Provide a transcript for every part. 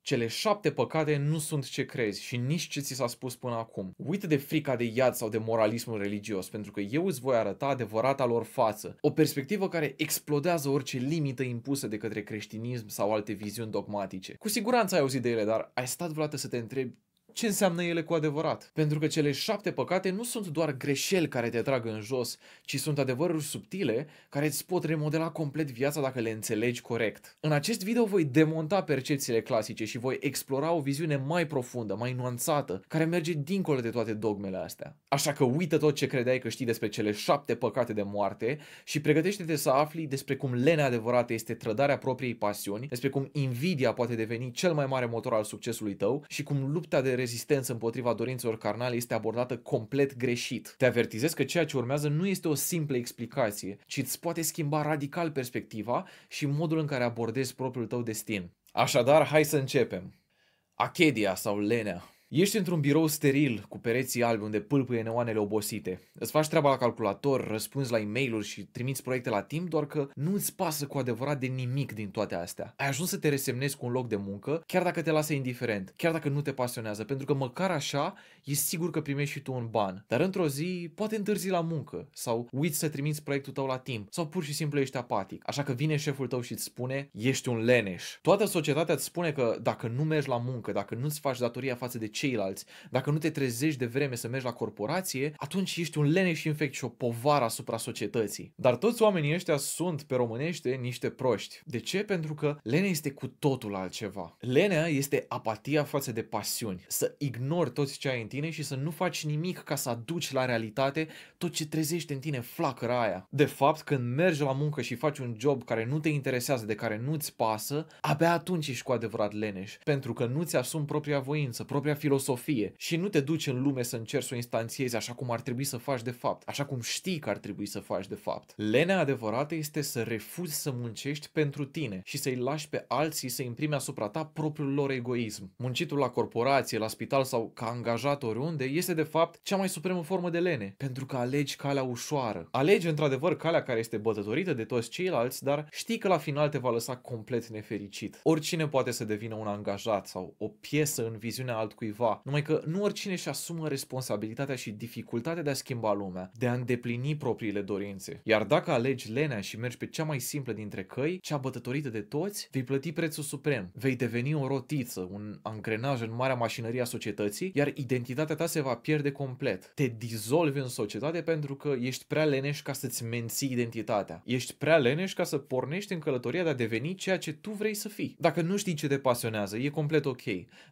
Cele 7 păcate nu sunt ce crezi și nici ce ți s-a spus până acum. Uită de frica de iad sau de moralismul religios, pentru că eu îți voi arăta adevărata lor față. O perspectivă care explodează orice limită impusă de către creștinism sau alte viziuni dogmatice. Cu siguranță ai auzit de ele, dar ai stat vreodată să te întrebi ce înseamnă ele cu adevărat? Pentru că cele 7 păcate nu sunt doar greșeli care te trag în jos, ci sunt adevăruri subtile care îți pot remodela complet viața dacă le înțelegi corect. În acest video voi demonta percepțiile clasice și voi explora o viziune mai profundă, mai nuanțată, care merge dincolo de toate dogmele astea. Așa că uită tot ce credeai că știi despre cele 7 păcate de moarte și pregătește-te să afli despre cum lenea adevărată este trădarea propriei pasiuni, despre cum invidia poate deveni cel mai mare motor al succesului tău și cum lupta de rezistență împotriva dorințelor carnale este abordată complet greșit. Te avertizez că ceea ce urmează nu este o simplă explicație, ci îți poate schimba radical perspectiva și modul în care abordezi propriul tău destin. Așadar, hai să începem. Achedia sau lenea. Ești într-un birou steril cu pereții albi unde pâlpâie neoanele obosite. Îți faci treaba la calculator, răspunzi la e-mail-uri și trimiți proiecte la timp, doar că nu îți pasă cu adevărat de nimic din toate astea. Ai ajuns să te resemnezi cu un loc de muncă, chiar dacă te lasă indiferent, chiar dacă nu te pasionează, pentru că măcar așa e sigur că primești și tu un ban. Dar într-o zi poate întârzi la muncă sau uiți să trimiți proiectul tău la timp sau pur și simplu ești apatic. Așa că vine șeful tău și îți spune: ești un leneș. Toată societatea îți spune că dacă nu mergi la muncă, dacă nu-ți faci datoria față de ceilalți, dacă nu te trezești de vreme să mergi la corporație, atunci ești un leneș infect și o povară asupra societății. Dar toți oamenii ăștia sunt, pe românește, niște proști. De ce? Pentru că lenea este cu totul altceva. Lenea este apatia față de pasiuni. Să ignori toți ce ai în tine și să nu faci nimic ca să aduci la realitate tot ce trezește în tine flacăra aia. De fapt, când mergi la muncă și faci un job care nu te interesează, de care nu-ți pasă, abia atunci ești cu adevărat leneș. Pentru că nu-ți asumi propria voință, propria filosofie și nu te duci în lume să încerci să o instanțiezi așa cum ar trebui să faci de fapt, așa cum știi că ar trebui să faci de fapt. Lenea adevărată este să refuzi să muncești pentru tine și să-i lași pe alții să imprime asupra ta propriul lor egoism. Muncitul la corporație, la spital sau ca angajat oriunde este de fapt cea mai supremă formă de lene, pentru că alegi calea ușoară. Alegi într-adevăr calea care este bătătorită de toți ceilalți, dar știi că la final te va lăsa complet nefericit. Oricine poate să devină un angajat sau o piesă în viziunea altcuiva, numai că nu oricine își asumă responsabilitatea și dificultatea de a schimba lumea, de a îndeplini propriile dorințe. Iar dacă alegi lenea și mergi pe cea mai simplă dintre căi, cea bătătorită de toți, vei plăti prețul suprem. Vei deveni o rotiță, un angrenaj în marea mașinărie a societății, iar identitatea ta se va pierde complet. Te dizolvi în societate pentru că ești prea leneș ca să-ți menții identitatea. Ești prea leneș ca să pornești în călătoria de a deveni ceea ce tu vrei să fii. Dacă nu știi ce te pasionează, e complet ok,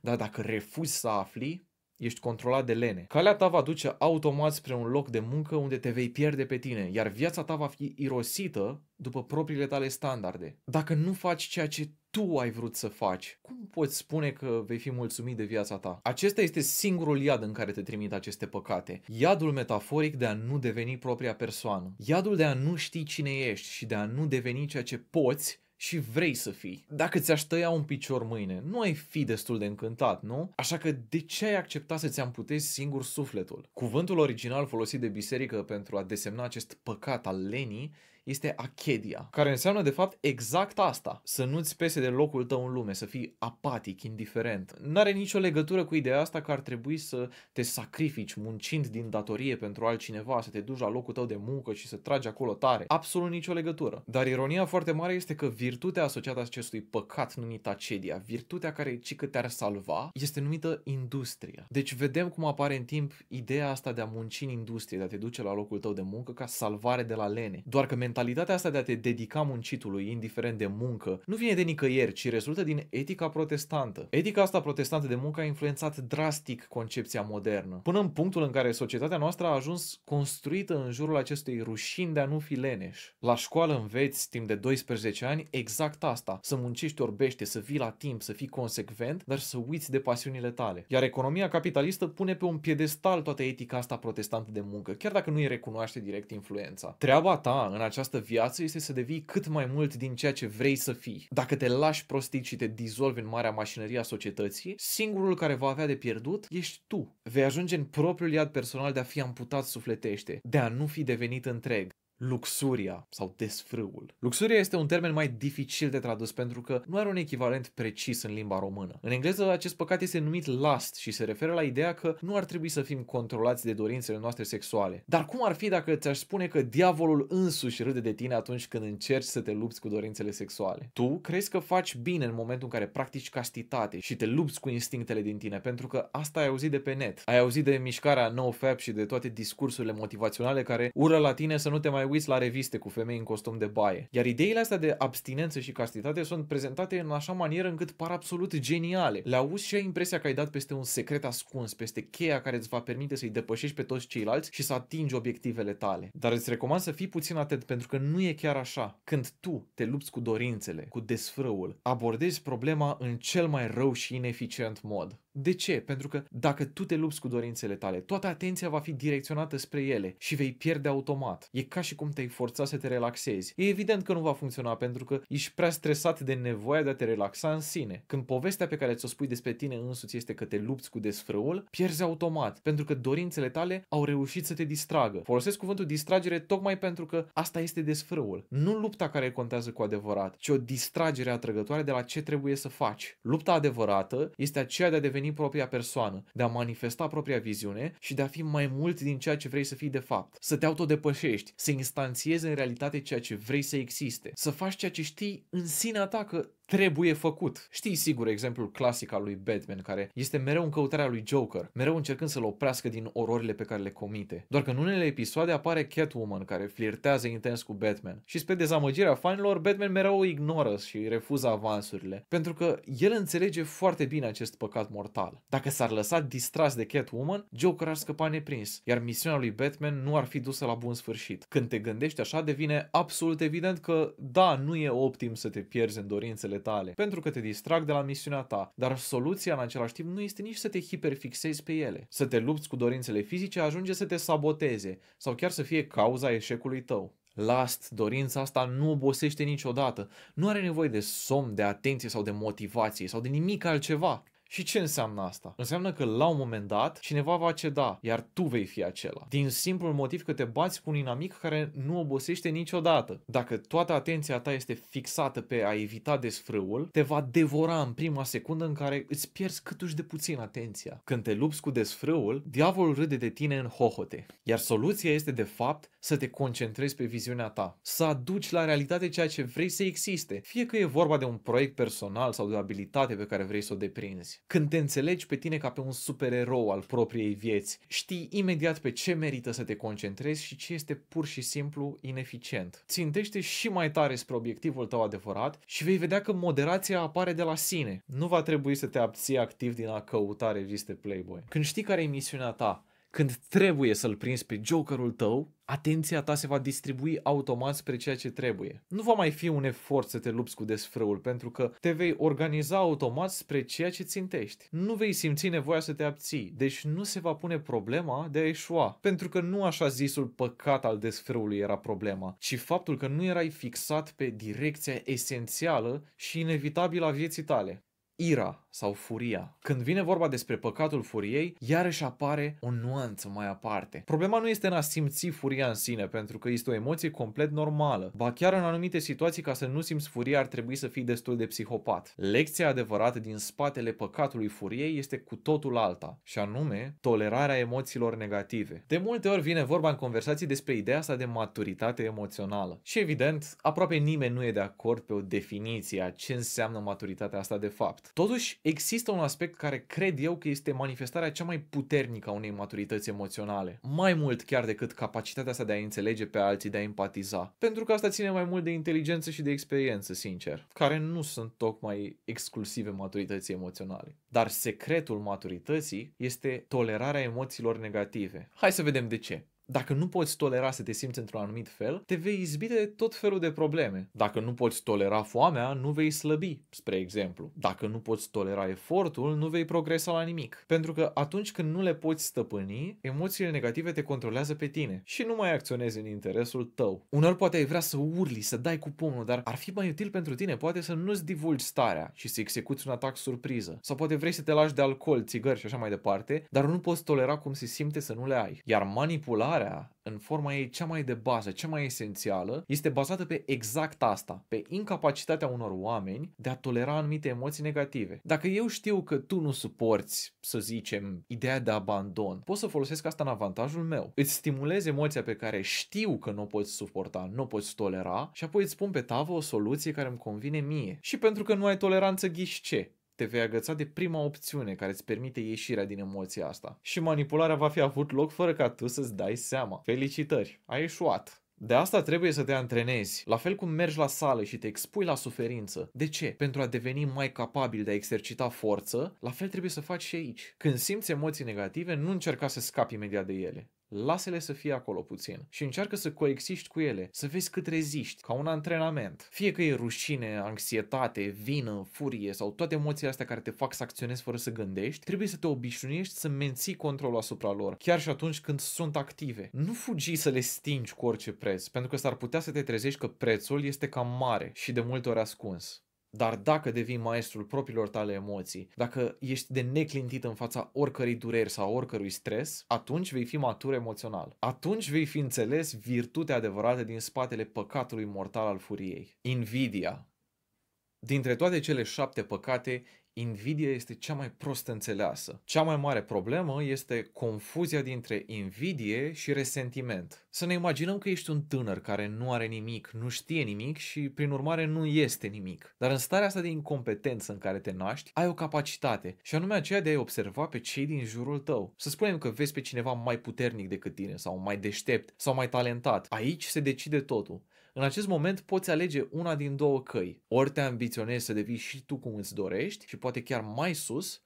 dar dacă refuzi să afli, ești controlat de lene. Calea ta va duce automat spre un loc de muncă unde te vei pierde pe tine, iar viața ta va fi irosită după propriile tale standarde. Dacă nu faci ceea ce tu ai vrut să faci, cum poți spune că vei fi mulțumit de viața ta? Acesta este singurul iad în care te trimit aceste păcate. Iadul metaforic de a nu deveni propria persoană. Iadul de a nu ști cine ești și de a nu deveni ceea ce poți și vrei să fii. Dacă ți-aș tăia un picior mâine, nu ai fi destul de încântat, nu? Așa că de ce ai acceptat să-ți amputezi singur sufletul? Cuvântul original folosit de biserică pentru a desemna acest păcat al lenii este achedia, care înseamnă de fapt exact asta, să nu-ți pese de locul tău în lume, să fii apatic, indiferent. N-are nicio legătură cu ideea asta că ar trebui să te sacrifici muncind din datorie pentru altcineva, să te duci la locul tău de muncă și să tragi acolo tare. Absolut nicio legătură. Dar ironia foarte mare este că virtutea asociată acestui păcat numit acedia, virtutea care cică te-ar salva, este numită industria. Deci vedem cum apare în timp ideea asta de a munci în industrie, de a te duce la locul tău de muncă ca salvare de la lene. Doar că mentalitatea asta de a te dedica muncitului, indiferent de muncă, nu vine de nicăieri, ci rezultă din etica protestantă. Etica asta protestantă de muncă a influențat drastic concepția modernă, până în punctul în care societatea noastră a ajuns construită în jurul acestui rușini de a nu fi leneș. La școală înveți timp de 12 ani exact asta, să muncești orbește, să vii la timp, să fii consecvent, dar să uiți de pasiunile tale. Iar economia capitalistă pune pe un piedestal toată etica asta protestantă de muncă, chiar dacă nu îi recunoaște direct influența. Treaba ta în această viață este să devii cât mai mult din ceea ce vrei să fii. Dacă te lași prostit și te dizolvi în marea mașinărie a societății, singurul care va avea de pierdut ești tu. Vei ajunge în propriul iad personal de a fi amputat sufletește, de a nu fi devenit întreg. luxuria sau desfrâul. Luxuria este un termen mai dificil de tradus pentru că nu are un echivalent precis în limba română. În engleză acest păcat este numit lust și se referă la ideea că nu ar trebui să fim controlați de dorințele noastre sexuale. Dar cum ar fi dacă ți-aș spune că diavolul însuși râde de tine atunci când încerci să te lupți cu dorințele sexuale? Tu crezi că faci bine în momentul în care practici castitate și te lupți cu instinctele din tine, pentru că asta ai auzit de pe net. Ai auzit de mișcarea NoFap și de toate discursurile motivaționale care ură la tine să nu te mai uiți la reviste cu femei în costum de baie. Iar ideile astea de abstinență și castitate sunt prezentate în așa manieră încât par absolut geniale. Le auzi și ai impresia că ai dat peste un secret ascuns, peste cheia care îți va permite să-i depășești pe toți ceilalți și să atingi obiectivele tale. Dar îți recomand să fii puțin atent pentru că nu e chiar așa. Când tu te lupți cu dorințele, cu desfrâul, abordezi problema în cel mai rău și ineficient mod. De ce? Pentru că dacă tu te lupți cu dorințele tale, toată atenția va fi direcționată spre ele și vei pierde automat. E ca și cum te-ai forța să te relaxezi. E evident că nu va funcționa pentru că ești prea stresat de nevoia de a te relaxa în sine. Când povestea pe care ți-o spui despre tine însuți este că te lupți cu desfrâul, pierzi automat, pentru că dorințele tale au reușit să te distragă. Folosesc cuvântul distragere tocmai pentru că asta este desfrâul. Nu lupta care contează cu adevărat, ci o distragere atrăgătoare de la ce trebuie să faci. Lupta adevărată este aceea de a deveni propria persoană, de a manifesta propria viziune și de a fi mai mult din ceea ce vrei să fii de fapt. Să te autodepășești, să instanțiezi în realitate ceea ce vrei să existe, să faci ceea ce știi în sinea ta că trebuie făcut. Știi sigur exemplul clasic al lui Batman, care este mereu în căutarea lui Joker, mereu încercând să-l oprească din ororile pe care le comite. Doar că în unele episoade apare Catwoman, care flirtează intens cu Batman. Și spre dezamăgirea fanilor, Batman mereu o ignoră și refuză avansurile, pentru că el înțelege foarte bine acest păcat mortal. Dacă s-ar lăsa distras de Catwoman, Joker ar scăpa neprins, iar misiunea lui Batman nu ar fi dusă la bun sfârșit. Când te gândești așa, devine absolut evident că, da, nu e optim să te pierzi în dorințele tale, pentru că te distrag de la misiunea ta, dar soluția în același timp nu este nici să te hiperfixezi pe ele. Să te lupți cu dorințele fizice ajunge să te saboteze sau chiar să fie cauza eșecului tău. Lust, dorința asta nu obosește niciodată, nu are nevoie de somn, de atenție sau de motivație sau de nimic altceva. Și ce înseamnă asta? Înseamnă că la un moment dat cineva va ceda, iar tu vei fi acela. Din simplul motiv că te bați cu un inamic care nu obosește niciodată. Dacă toată atenția ta este fixată pe a evita desfrâul, te va devora în prima secundă în care îți pierzi câtuși de puțin atenția. Când te lupți cu desfrâul, diavolul râde de tine în hohote. Iar soluția este de fapt să te concentrezi pe viziunea ta, să aduci la realitate ceea ce vrei să existe, fie că e vorba de un proiect personal sau de o abilitate pe care vrei să o deprinzi. Când te înțelegi pe tine ca pe un supererou al propriei vieți, știi imediat pe ce merită să te concentrezi și ce este pur și simplu ineficient. Țintește și mai tare spre obiectivul tău adevărat și vei vedea că moderația apare de la sine. Nu va trebui să te abții activ din a căuta reviste Playboy. Când știi care e misiunea ta, când trebuie să-l prinzi pe jokerul tău, atenția ta se va distribui automat spre ceea ce trebuie. Nu va mai fi un efort să te lupți cu desfrâul, pentru că te vei organiza automat spre ceea ce țintești. Nu vei simți nevoia să te abții, deci nu se va pune problema de a eșua, pentru că nu așa zisul păcat al desfrâului era problema, ci faptul că nu erai fixat pe direcția esențială și inevitabilă a vieții tale. Ira sau furia. Când vine vorba despre păcatul furiei, iarăși apare o nuanță mai aparte. Problema nu este în a simți furia în sine, pentru că este o emoție complet normală. Ba chiar în anumite situații, ca să nu simți furia, ar trebui să fii destul de psihopat. Lecția adevărată din spatele păcatului furiei este cu totul alta, și anume tolerarea emoțiilor negative. De multe ori vine vorba în conversații despre ideea asta de maturitate emoțională. Și evident, aproape nimeni nu e de acord pe o definiție a ce înseamnă maturitatea asta de fapt. Totuși, există un aspect care cred eu că este manifestarea cea mai puternică a unei maturități emoționale. Mai mult chiar decât capacitatea asta de a înțelege pe alții, de a empatiza. Pentru că asta ține mai mult de inteligență și de experiență, sincer, care nu sunt tocmai exclusive maturității emoționale. Dar secretul maturității este tolerarea emoțiilor negative. Hai să vedem de ce. Dacă nu poți tolera să te simți într-un anumit fel, te vei izbi de tot felul de probleme. Dacă nu poți tolera foamea, nu vei slăbi, spre exemplu. Dacă nu poți tolera efortul, nu vei progresa la nimic. Pentru că atunci când nu le poți stăpâni, emoțiile negative te controlează pe tine și nu mai acționezi în interesul tău. Uneori poate ai vrea să urli, să dai cu pumnul, dar ar fi mai util pentru tine poate să nu-ți divulgi starea și să execuți un atac surpriză. Sau poate vrei să te lași de alcool, țigări și așa mai departe, dar nu poți tolera cum se simte să nu le ai. Iar manipularea manipularea, în forma ei cea mai de bază, cea mai esențială, este bazată pe exact asta, pe incapacitatea unor oameni de a tolera anumite emoții negative. Dacă eu știu că tu nu suporți, să zicem, ideea de abandon, pot să folosesc asta în avantajul meu. Îți stimulez emoția pe care știu că nu o poți suporta, nu o poți tolera și apoi îți pun pe tavă o soluție care îmi convine mie. Și pentru că nu ai toleranță, ghiși ce? Te vei agăța de prima opțiune care îți permite ieșirea din emoția asta. Și manipularea va fi avut loc fără ca tu să-ți dai seama. Felicitări, ai eșuat. De asta trebuie să te antrenezi. La fel cum mergi la sală și te expui la suferință. De ce? Pentru a deveni mai capabil de a exercita forță, la fel trebuie să faci și aici. Când simți emoții negative, nu încerca să scapi imediat de ele. Lasă-le să fie acolo puțin și încearcă să coexiști cu ele, să vezi cât reziști, ca un antrenament. Fie că e rușine, anxietate, vină, furie sau toate emoțiile astea care te fac să acționezi fără să gândești, trebuie să te obișnuiești să menții controlul asupra lor, chiar și atunci când sunt active. Nu fugi să le stingi cu orice preț, pentru că s-ar putea să te trezești că prețul este cam mare și de multe ori ascuns. Dar dacă devii maestrul propriilor tale emoții, dacă ești de neclintit în fața oricărei dureri sau oricărui stres, atunci vei fi matur emoțional. Atunci vei fi înțeles virtutea adevărată din spatele păcatului mortal al furiei. Invidia. Dintre toate cele 7 păcate, invidia este cea mai prost înțeleasă. Cea mai mare problemă este confuzia dintre invidie și resentiment. Să ne imaginăm că ești un tânăr care nu are nimic, nu știe nimic și prin urmare nu este nimic. Dar în starea asta de incompetență în care te naști, ai o capacitate și anume aceea de a observa pe cei din jurul tău. Să spunem că vezi pe cineva mai puternic decât tine sau mai deștept sau mai talentat. Aici se decide totul. În acest moment poți alege una din două căi. Ori te ambiționezi să devii și tu cum îți dorești și poate chiar mai sus,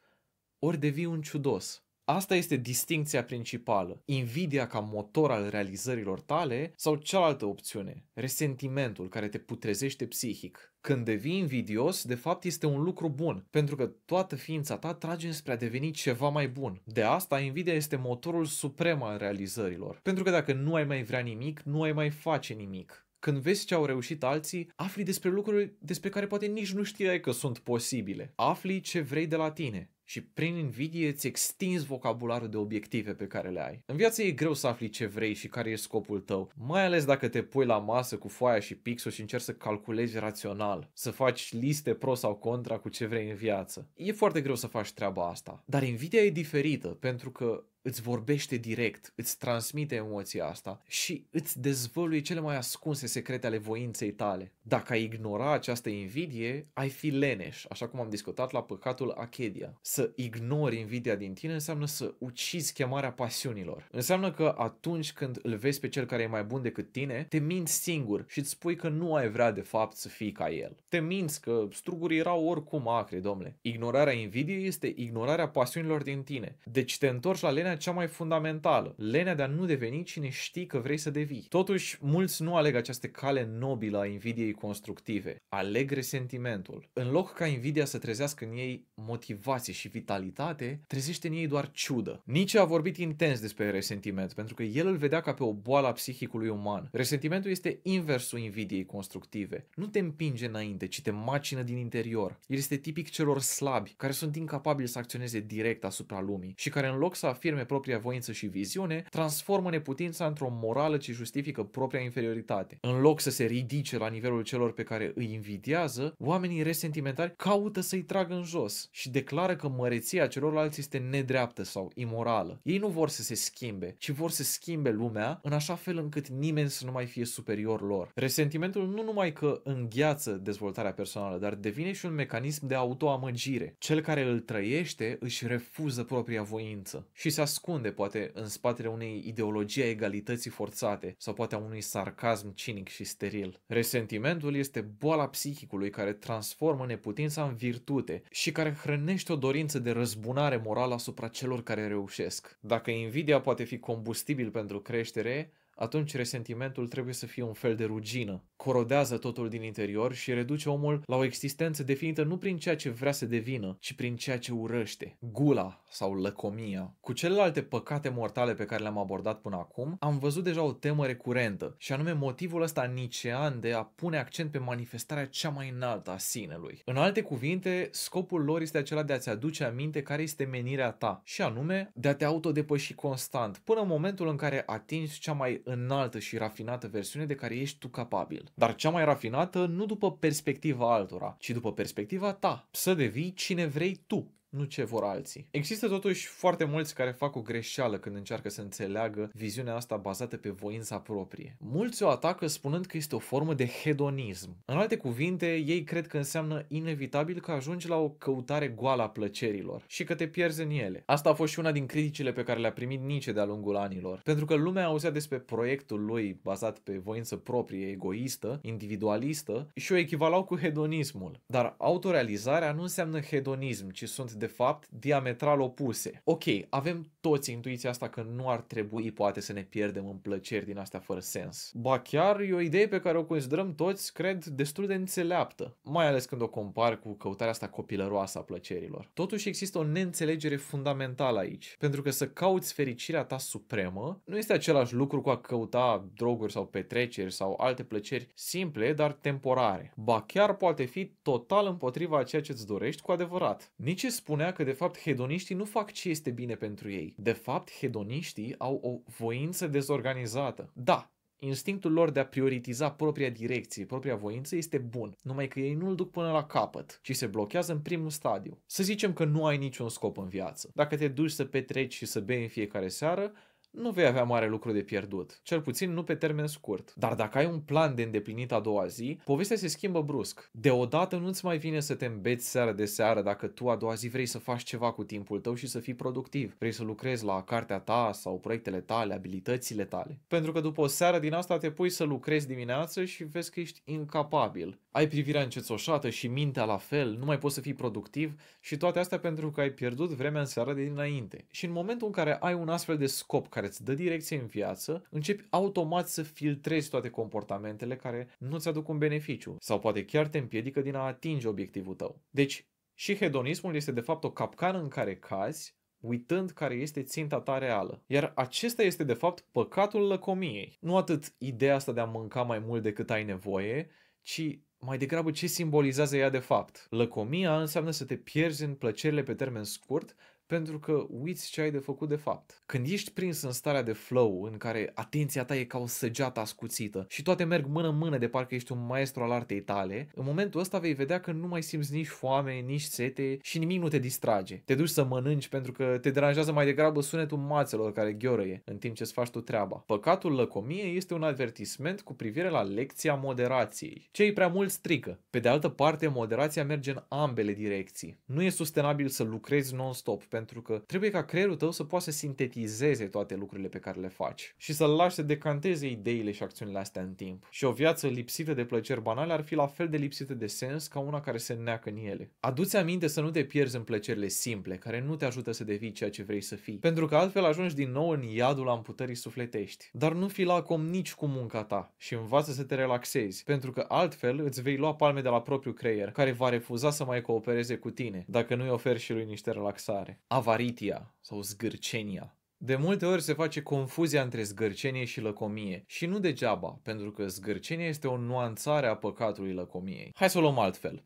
ori devii un ciudos. Asta este distincția principală. Invidia ca motor al realizărilor tale sau cealaltă opțiune, resentimentul care te putrezește psihic. Când devii invidios, de fapt este un lucru bun, pentru că toată ființa ta trage spre a deveni ceva mai bun. De asta, invidia este motorul suprem al realizărilor. Pentru că dacă nu ai mai vrea nimic, nu ai mai face nimic. Când vezi ce au reușit alții, afli despre lucruri despre care poate nici nu știai că sunt posibile. Afli ce vrei de la tine și prin invidie îți extinzi vocabularul de obiective pe care le ai. În viață e greu să afli ce vrei și care e scopul tău, mai ales dacă te pui la masă cu foaia și pixul și încerci să calculezi rațional, să faci liste pro sau contra cu ce vrei în viață. E foarte greu să faci treaba asta. Dar invidia e diferită pentru că îți vorbește direct, îți transmite emoția asta și îți dezvăluie cele mai ascunse secrete ale voinței tale. Dacă ai ignora această invidie, ai fi leneș, așa cum am discutat la păcatul Achedia. Să ignori invidia din tine înseamnă să ucizi chemarea pasiunilor. Înseamnă că atunci când îl vezi pe cel care e mai bun decât tine, te minți singur și îți spui că nu ai vrea de fapt să fii ca el. Te minți că strugurii erau oricum acri, domnule. Ignorarea invidiei este ignorarea pasiunilor din tine. Deci te întorci la lenea cea mai fundamentală, lenea de a nu deveni cine știi că vrei să devii. Totuși, mulți nu aleg această cale nobilă a invidiei constructive. Aleg resentimentul. În loc ca invidia să trezească în ei motivație și vitalitate, trezește în ei doar ciudă. Nietzsche a vorbit intens despre resentiment, pentru că el îl vedea ca pe o boală a psihicului uman. Resentimentul este inversul invidiei constructive. Nu te împinge înainte, ci te macină din interior. El este tipic celor slabi, care sunt incapabili să acționeze direct asupra lumii și care în loc să afirme propria voință și viziune, transformă neputința într-o morală ce justifică propria inferioritate. În loc să se ridice la nivelul celor pe care îi invidiază, oamenii resentimentari caută să-i tragă în jos și declară că măreția celorlalți este nedreaptă sau imorală. Ei nu vor să se schimbe, ci vor să schimbe lumea în așa fel încât nimeni să nu mai fie superior lor. Resentimentul nu numai că îngheață dezvoltarea personală, dar devine și un mecanism de autoamăgire. Cel care îl trăiește își refuză propria voință și se ascunde poate în spatele unei ideologii a egalității forțate sau poate a unui sarcasm cinic și steril. Resentimentul este boala psihicului care transformă neputința în virtute și care hrănește o dorință de răzbunare morală asupra celor care reușesc. Dacă invidia poate fi combustibil pentru creștere, atunci resentimentul trebuie să fie un fel de rugină. Corodează totul din interior și reduce omul la o existență definită nu prin ceea ce vrea să devină, ci prin ceea ce urăște. Gula sau lăcomia. Cu celelalte păcate mortale pe care le-am abordat până acum, am văzut deja o temă recurentă, și anume motivul ăsta nicean de a pune accent pe manifestarea cea mai înaltă a sinelui. În alte cuvinte, scopul lor este acela de a-ți aduce aminte care este menirea ta, și anume de a te autodepăși constant, până în momentul în care atingi cea mai înaltă și rafinată versiune de care ești tu capabil. Dar cea mai rafinată nu după perspectiva altora, ci după perspectiva ta. Să devii cine vrei tu, nu ce vor alții. Există totuși foarte mulți care fac o greșeală când încearcă să înțeleagă viziunea asta bazată pe voința proprie. Mulți o atacă spunând că este o formă de hedonism. În alte cuvinte, ei cred că înseamnă inevitabil că ajungi la o căutare goală a plăcerilor și că te pierzi în ele. Asta a fost și una din criticile pe care le-a primit Nietzsche de-a lungul anilor. Pentru că lumea auzea despre proiectul lui bazat pe voință proprie, egoistă, individualistă, și o echivalau cu hedonismul. Dar autorealizarea nu înseamnă hedonism, ci sunt de fapt diametral opuse. Ok, avem toți intuiția asta că nu ar trebui poate să ne pierdem în plăceri din astea fără sens. Ba chiar e o idee pe care o considerăm toți, cred, destul de înțeleaptă, mai ales când o compar cu căutarea asta copilăroasă a plăcerilor. Totuși există o neînțelegere fundamentală aici, pentru că să cauți fericirea ta supremă nu este același lucru cu a căuta droguri sau petreceri sau alte plăceri simple, dar temporare. Ba chiar poate fi total împotriva a ceea ce îți dorești cu adevărat. Nici spunea că de fapt hedoniștii nu fac ce este bine pentru ei. De fapt, hedoniștii au o voință dezorganizată. Da, instinctul lor de a prioritiza propria direcție, propria voință este bun, numai că ei nu îl duc până la capăt, ci se blochează în primul stadiu. Să zicem că nu ai niciun scop în viață. Dacă te duci să petreci și să bei în fiecare seară, nu vei avea mare lucru de pierdut, cel puțin nu pe termen scurt. Dar dacă ai un plan de îndeplinit a doua zi, povestea se schimbă brusc. Deodată nu-ți mai vine să te îmbeți seară de seară dacă tu a doua zi vrei să faci ceva cu timpul tău și să fii productiv. Vrei să lucrezi la cartea ta sau proiectele tale, abilitățile tale. Pentru că după o seară din asta te pui să lucrezi dimineață și vezi că ești incapabil. Ai privirea încețoșată și mintea la fel, nu mai poți să fii productiv și toate astea pentru că ai pierdut vremea în seara de dinainte. Și în momentul în care ai un astfel de scop care îți dă direcție în viață, începi automat să filtrezi toate comportamentele care nu-ți aduc un beneficiu sau poate chiar te împiedică din a atinge obiectivul tău. Deci, și hedonismul este de fapt o capcană în care cazi, uitând care este ținta ta reală. Iar acesta este de fapt păcatul lăcomiei. Nu atât ideea asta de a mânca mai mult decât ai nevoie, ci mai degrabă ce simbolizează ea de fapt. Lăcomia înseamnă să te pierzi în plăcerile pe termen scurt, pentru că uiți ce ai de făcut de fapt. Când ești prins în starea de flow, în care atenția ta e ca o săgeată ascuțită și toate merg mână-mână de parcă ești un maestru al artei tale, în momentul ăsta vei vedea că nu mai simți nici foame, nici sete și nimic nu te distrage. Te duci să mănânci pentru că te deranjează mai degrabă sunetul mațelor care gheorăie în timp ce îți faci tu treaba. Păcatul lăcomiei este un avertisment cu privire la lecția moderației. Cei prea mult strică. Pe de altă parte, moderația merge în ambele direcții. Nu e sustenabil să lucrezi non-stop, pentru că trebuie ca creierul tău să poată să sintetizeze toate lucrurile pe care le faci și să-l lași să decanteze ideile și acțiunile astea în timp. Și o viață lipsită de plăceri banale ar fi la fel de lipsită de sens ca una care se neacă în ele. Adu-ți aminte să nu te pierzi în plăcerile simple, care nu te ajută să devii ceea ce vrei să fii, pentru că altfel ajungi din nou în iadul amputării sufletești. Dar nu fi lacom nici cu munca ta și învață să te relaxezi, pentru că altfel îți vei lua palme de la propriul creier, care va refuza să mai coopereze cu tine, dacă nu-i oferi și lui niște relaxare. Avaritia sau zgârcenia. De multe ori se face confuzia între zgârcenie și lăcomie și nu degeaba, pentru că zgârcenia este o nuanțare a păcatului lăcomiei. Hai să o luăm altfel.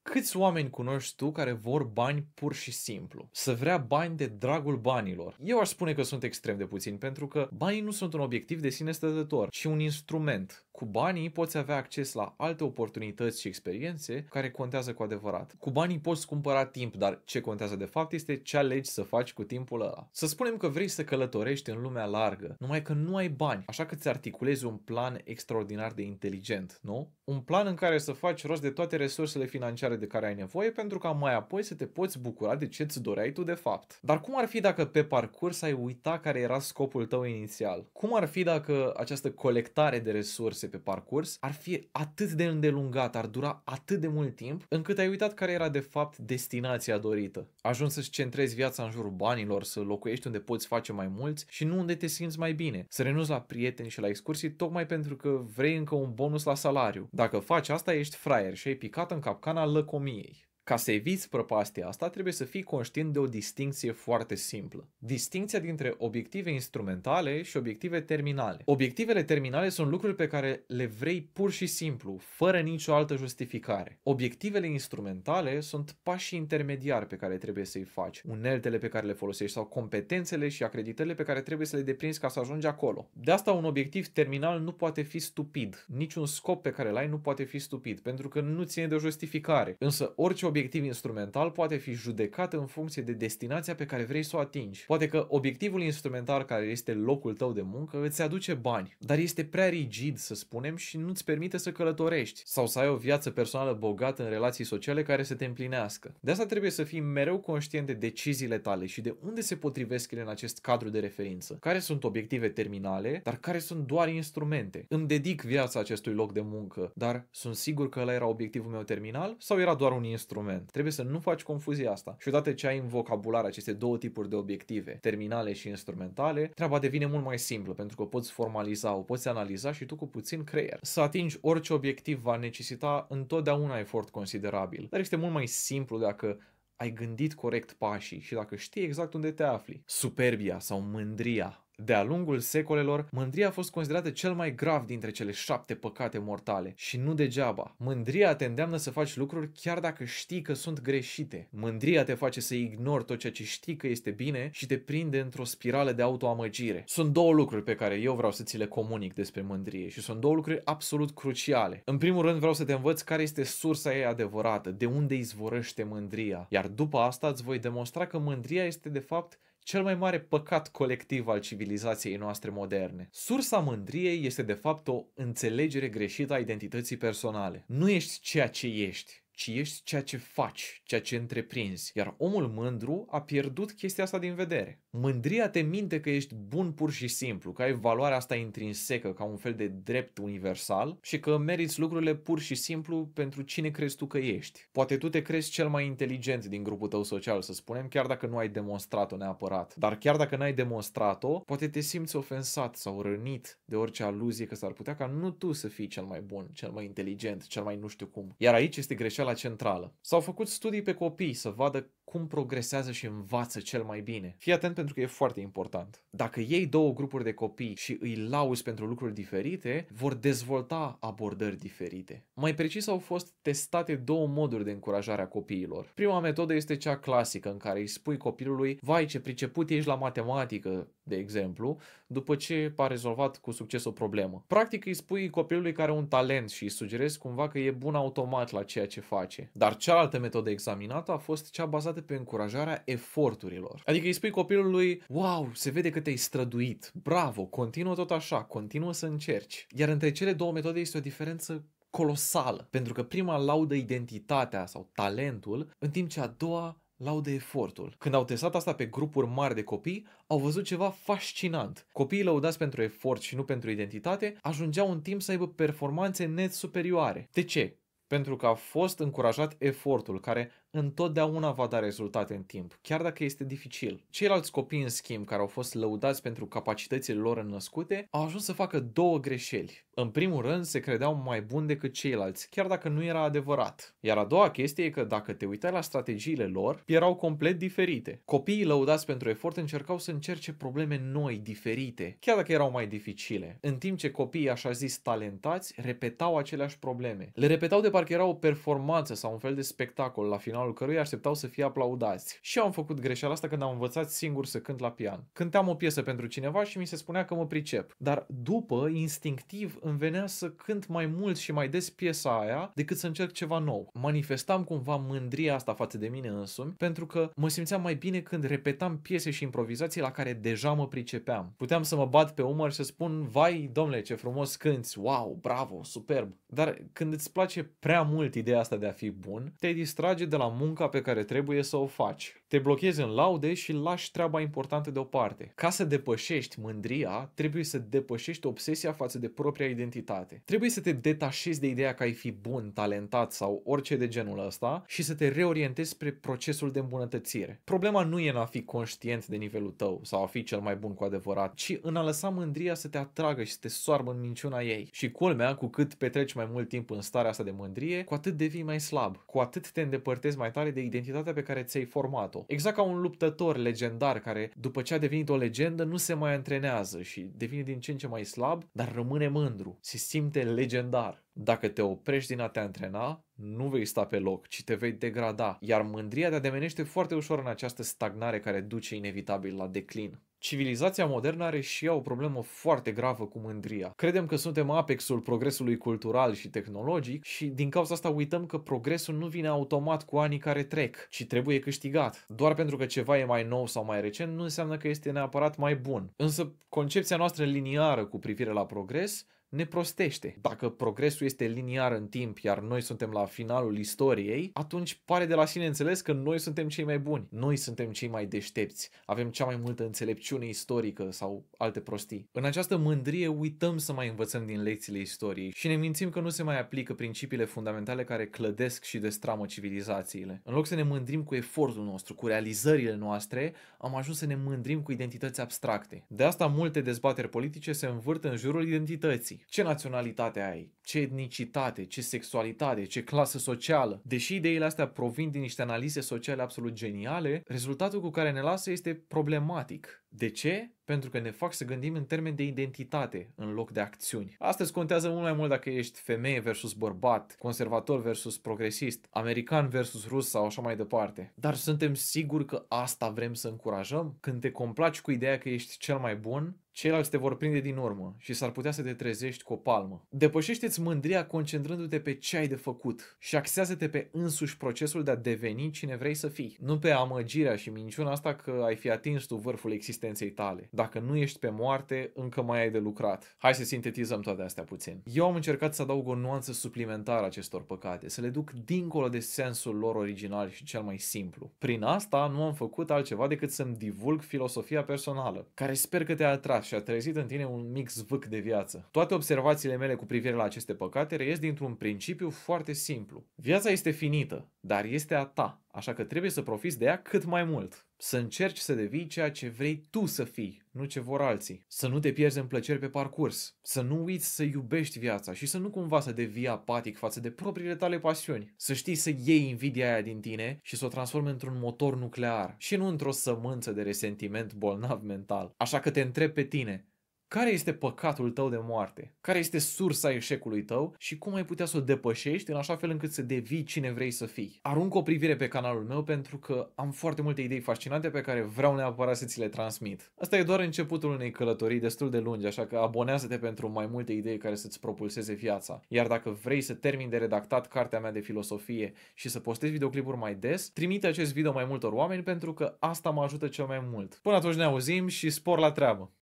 Câți oameni cunoști tu care vor bani pur și simplu? Să vrea bani de dragul banilor. Eu aș spune că sunt extrem de puțini, pentru că banii nu sunt un obiectiv de sine stătător, ci un instrument. Cu banii poți avea acces la alte oportunități și experiențe care contează cu adevărat. Cu banii poți cumpăra timp, dar ce contează de fapt este ce alegi să faci cu timpul ăla. Să spunem că vrei să călătorești în lumea largă, numai că nu ai bani, așa că îți articulezi un plan extraordinar de inteligent, nu? Un plan în care să faci rost de toate resursele financiare de care ai nevoie pentru ca mai apoi să te poți bucura de ce îți doreai tu de fapt. Dar cum ar fi dacă pe parcurs ai uitat care era scopul tău inițial? Cum ar fi dacă această colectare de resurse recurse pe parcurs ar fi atât de îndelungat, ar dura atât de mult timp, încât ai uitat care era de fapt destinația dorită. Ajungi să-ți centrezi viața în jurul banilor, să locuiești unde poți face mai mulți și nu unde te simți mai bine. Să renunți la prieteni și la excursii tocmai pentru că vrei încă un bonus la salariu. Dacă faci asta, ești fraier și ai picat în capcana lăcomiei. Ca să eviți prăpastia asta, trebuie să fii conștient de o distincție foarte simplă. Distincția dintre obiective instrumentale și obiective terminale. Obiectivele terminale sunt lucruri pe care le vrei pur și simplu, fără nicio altă justificare. Obiectivele instrumentale sunt pașii intermediari pe care trebuie să-i faci, uneltele pe care le folosești sau competențele și acreditările pe care trebuie să le deprinzi ca să ajungi acolo. De asta un obiectiv terminal nu poate fi stupid. Niciun scop pe care îl ai nu poate fi stupid, pentru că nu ține de o justificare. Însă orice obiectiv instrumental poate fi judecat în funcție de destinația pe care vrei să o atingi. Poate că obiectivul instrumental care este locul tău de muncă îți aduce bani, dar este prea rigid, să spunem, și nu-ți permite să călătorești sau să ai o viață personală bogată în relații sociale care să te împlinească. De asta trebuie să fii mereu conștient de deciziile tale și de unde se potrivesc ele în acest cadru de referință. Care sunt obiective terminale, dar care sunt doar instrumente. Îmi dedic viața acestui loc de muncă, dar sunt sigur că ăla era obiectivul meu terminal sau era doar un instrument? Trebuie să nu faci confuzia asta. Și odată ce ai în vocabular aceste două tipuri de obiective, terminale și instrumentale, treaba devine mult mai simplă, pentru că o poți formaliza, o poți analiza și tu cu puțin creier. Să atingi orice obiectiv va necesita întotdeauna efort considerabil, dar este mult mai simplu dacă ai gândit corect pașii și dacă știi exact unde te afli. Superbia sau mândria. De-a lungul secolelor, mândria a fost considerată cel mai grav dintre cele 7 păcate mortale. Și nu degeaba. Mândria te îndeamnă să faci lucruri chiar dacă știi că sunt greșite. Mândria te face să ignori tot ceea ce știi că este bine și te prinde într-o spirală de autoamăgire. Sunt două lucruri pe care eu vreau să ți le comunic despre mândrie și sunt două lucruri absolut cruciale. În primul rând vreau să te învăț care este sursa ei adevărată, de unde izvorăște mândria. Iar după asta îți voi demonstra că mândria este de fapt cel mai mare păcat colectiv al civilizației noastre moderne. Sursa mândriei este de fapt o înțelegere greșită a identității personale. Nu ești ceea ce ești, ci ești ceea ce faci, ceea ce întreprinzi. Iar omul mândru a pierdut chestia asta din vedere. Mândria te minte că ești bun pur și simplu, că ai valoarea asta intrinsecă ca un fel de drept universal și că meriți lucrurile pur și simplu pentru cine crezi tu că ești. Poate tu te crezi cel mai inteligent din grupul tău social, să spunem, chiar dacă nu ai demonstrat-o neapărat. Dar chiar dacă n-ai demonstrat-o, poate te simți ofensat sau rănit de orice aluzie că s-ar putea ca nu tu să fii cel mai bun, cel mai inteligent, cel mai nu știu cum. Iar aici este greșeala centrală. S-au făcut studii pe copii să vadă cum progresează și învață cel mai bine. Fii atent pentru că e foarte important. Dacă iei două grupuri de copii și îi lauzi pentru lucruri diferite, vor dezvolta abordări diferite. Mai precis, au fost testate două moduri de încurajare a copiilor. Prima metodă este cea clasică, în care îi spui copilului: vai, ce priceput ești la matematică, de exemplu, după ce a rezolvat cu succes o problemă. Practic îi spui copilului care are un talent și îi sugerezi cumva că e bun automat la ceea ce face. Dar cealaltă metodă examinată a fost cea bazată pe încurajarea eforturilor. Adică îi spui copilului: wow, se vede că te-ai străduit, bravo, continuă tot așa, continuă să încerci. Iar între cele două metode este o diferență colosală, pentru că prima laudă identitatea sau talentul, în timp ce a doua laudă efortul. Când au testat asta pe grupuri mari de copii, au văzut ceva fascinant. Copiii lăudați pentru efort și nu pentru identitate ajungeau în timp să aibă performanțe net superioare. De ce? Pentru că a fost încurajat efortul, care întotdeauna va da rezultate în timp, chiar dacă este dificil. Ceilalți copii, în schimb, care au fost lăudați pentru capacitățile lor înnăscute, au ajuns să facă două greșeli. În primul rând, se credeau mai buni decât ceilalți, chiar dacă nu era adevărat. Iar a doua chestie e că dacă te uitai la strategiile lor, erau complet diferite. Copiii lăudați pentru efort încercau să încerce probleme noi, diferite, chiar dacă erau mai dificile. În timp ce copiii, așa zis, talentați, repetau aceleași probleme. Le repetau de parcă era o performanță sau un fel de spectacol la finalul căruia așteptau să fie aplaudați. Și eu am făcut greșeala asta când am învățat singur să cânt la pian. Cânteam o piesă pentru cineva și mi se spunea că mă pricep. Dar după, instinctiv, îmi venea să cânt mai mult și mai des piesa aia decât să încerc ceva nou. Manifestam cumva mândria asta față de mine însumi, pentru că mă simțeam mai bine când repetam piese și improvizații la care deja mă pricepeam. Puteam să mă bat pe umăr și să spun: vai, domnule, ce frumos cânti, wow, bravo, superb. Dar când îți place prea mult ideea asta de a fi bun, te distrage de la munca pe care trebuie să o faci. Te blochezi în laude și lași treaba importantă deoparte. Ca să depășești mândria, trebuie să depășești obsesia față de propria identitate. Trebuie să te detașezi de ideea că ai fi bun, talentat sau orice de genul ăsta și să te reorientezi spre procesul de îmbunătățire. Problema nu e în a fi conștient de nivelul tău sau a fi cel mai bun cu adevărat, ci în a lăsa mândria să te atragă și să te soarbă în minciuna ei. Și culmea, cu cât petreci mai mult timp în starea asta de mândrie, cu atât devii mai slab, cu atât te îndepărtezi mai tare de identitatea pe care ți-ai format-o. Exact ca un luptător legendar care, după ce a devenit o legendă, nu se mai antrenează și devine din ce în ce mai slab, dar rămâne mândru, se simte legendar. Dacă te oprești din a te antrena, nu vei sta pe loc, ci te vei degrada, iar mândria te ademenește foarte ușor în această stagnare care duce inevitabil la declin. Civilizația modernă are și ea o problemă foarte gravă cu mândria. Credem că suntem apexul progresului cultural și tehnologic și din cauza asta uităm că progresul nu vine automat cu anii care trec, ci trebuie câștigat. Doar pentru că ceva e mai nou sau mai recent nu înseamnă că este neapărat mai bun. Însă concepția noastră liniară cu privire la progres ne prostește. Dacă progresul este liniar în timp, iar noi suntem la finalul istoriei, atunci pare de la sine înțeles că noi suntem cei mai buni. Noi suntem cei mai deștepți. Avem cea mai multă înțelepciune istorică sau alte prostii. În această mândrie uităm să mai învățăm din lecțiile istoriei și ne mințim că nu se mai aplică principiile fundamentale care clădesc și destramă civilizațiile. În loc să ne mândrim cu efortul nostru, cu realizările noastre, am ajuns să ne mândrim cu identități abstracte. De asta multe dezbateri politice se învârt în jurul identității. Ce naționalitate ai? Ce etnicitate? Ce sexualitate? Ce clasă socială? Deși ideile astea provin din niște analize sociale absolut geniale, rezultatul cu care ne lasă este problematic. De ce? Pentru că ne fac să gândim în termeni de identitate în loc de acțiuni. Astăzi contează mult mai mult dacă ești femeie versus bărbat, conservator versus progresist, american versus rus sau așa mai departe. Dar suntem siguri că asta vrem să încurajăm? Când te complaci cu ideea că ești cel mai bun, ceilalți te vor prinde din urmă și s-ar putea să te trezești cu o palmă. Depășește-ți mândria concentrându-te pe ce ai de făcut și axează-te pe însuși procesul de a deveni cine vrei să fii. Nu pe amăgirea și minciuna asta că ai fi atins tu vârful existenței tale. Dacă nu ești pe moarte, încă mai ai de lucrat. Hai să sintetizăm toate astea puțin. Eu am încercat să adaug o nuanță suplimentară acestor păcate, să le duc dincolo de sensul lor original și cel mai simplu. Prin asta nu am făcut altceva decât să-mi divulg filosofia personală, care sper că te-a atras și a trezit în tine un mic zvâc de viață. Toate observațiile mele cu privire la aceste păcate reies dintr-un principiu foarte simplu. Viața este finită, dar este a ta, așa că trebuie să profiți de ea cât mai mult. Să încerci să devii ceea ce vrei tu să fii, nu ce vor alții. Să nu te pierzi în plăceri pe parcurs. Să nu uiți să iubești viața și să nu cumva să devii apatic față de propriile tale pasiuni. Să știi să iei invidia aia din tine și să o transformi într-un motor nuclear și nu într-o sămânță de resentiment bolnav mental. Așa că te întreb pe tine, care este păcatul tău de moarte? Care este sursa eșecului tău și cum ai putea să o depășești în așa fel încât să devii cine vrei să fii? Arunc o privire pe canalul meu pentru că am foarte multe idei fascinante pe care vreau neapărat să ți le transmit. Asta e doar începutul unei călătorii destul de lungi, așa că abonează-te pentru mai multe idei care să-ți propulseze viața. Iar dacă vrei să termini de redactat cartea mea de filosofie și să postezi videoclipuri mai des, trimite acest video mai multor oameni pentru că asta mă ajută cel mai mult. Până atunci ne auzim și spor la treabă!